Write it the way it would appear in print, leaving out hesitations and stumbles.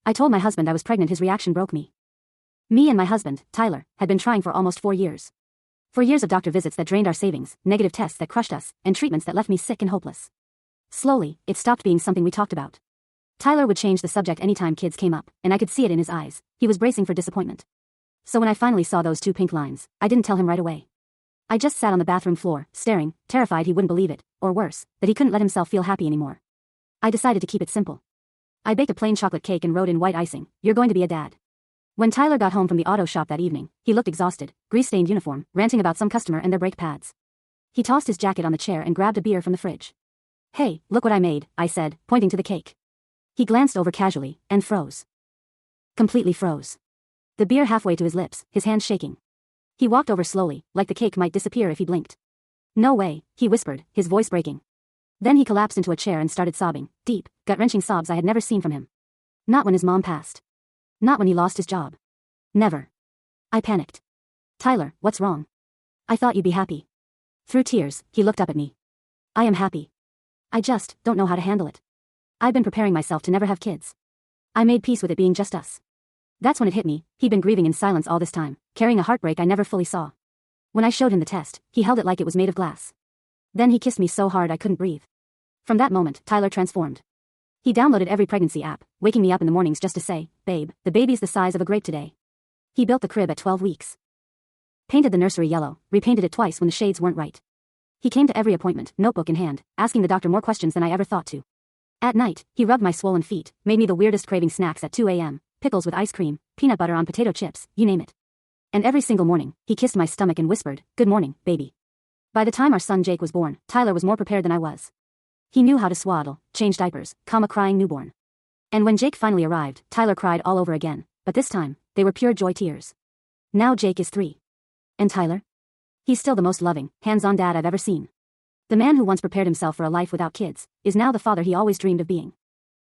I told my husband I was pregnant. His reaction broke me. Me and my husband, Tyler, had been trying for almost 4 years. 4 years of doctor visits that drained our savings, negative tests that crushed us, and treatments that left me sick and hopeless. Slowly, it stopped being something we talked about. Tyler would change the subject anytime kids came up, and I could see it in his eyes. He was bracing for disappointment. So when I finally saw those 2 pink lines, I didn't tell him right away. I just sat on the bathroom floor, staring, terrified he wouldn't believe it, or worse, that he couldn't let himself feel happy anymore. I decided to keep it simple. I baked a plain chocolate cake and wrote in white icing, "You're going to be a dad." When Tyler got home from the auto shop that evening, he looked exhausted, grease-stained uniform, ranting about some customer and their brake pads. He tossed his jacket on the chair and grabbed a beer from the fridge. "Hey, look what I made," I said, pointing to the cake. He glanced over casually, and froze. Completely froze. The beer halfway to his lips, his hands shaking. He walked over slowly, like the cake might disappear if he blinked. "No way," he whispered, his voice breaking. Then he collapsed into a chair and started sobbing, deep, gut-wrenching sobs I had never seen from him. Not when his mom passed. Not when he lost his job. Never. I panicked. "Tyler, what's wrong? I thought you'd be happy." Through tears, he looked up at me. "I am happy. I just don't know how to handle it. I've been preparing myself to never have kids. I made peace with it being just us." That's when it hit me. He'd been grieving in silence all this time, carrying a heartbreak I never fully saw. When I showed him the test, he held it like it was made of glass. Then he kissed me so hard I couldn't breathe. From that moment, Tyler transformed. He downloaded every pregnancy app, waking me up in the mornings just to say, "Babe, the baby's the size of a grape today." He built the crib at 12 weeks. Painted the nursery yellow, repainted it twice when the shades weren't right. He came to every appointment, notebook in hand, asking the doctor more questions than I ever thought to. At night, he rubbed my swollen feet, made me the weirdest craving snacks at 2 a.m., pickles with ice cream, peanut butter on potato chips, you name it. And every single morning, he kissed my stomach and whispered, "Good morning, baby." By the time our son Jake was born, Tyler was more prepared than I was. He knew how to swaddle, change diapers, calm a crying newborn. And when Jake finally arrived, Tyler cried all over again, but this time, they were pure joy tears. Now Jake is 3. And Tyler? He's still the most loving, hands-on dad I've ever seen. The man who once prepared himself for a life without kids is now the father he always dreamed of being.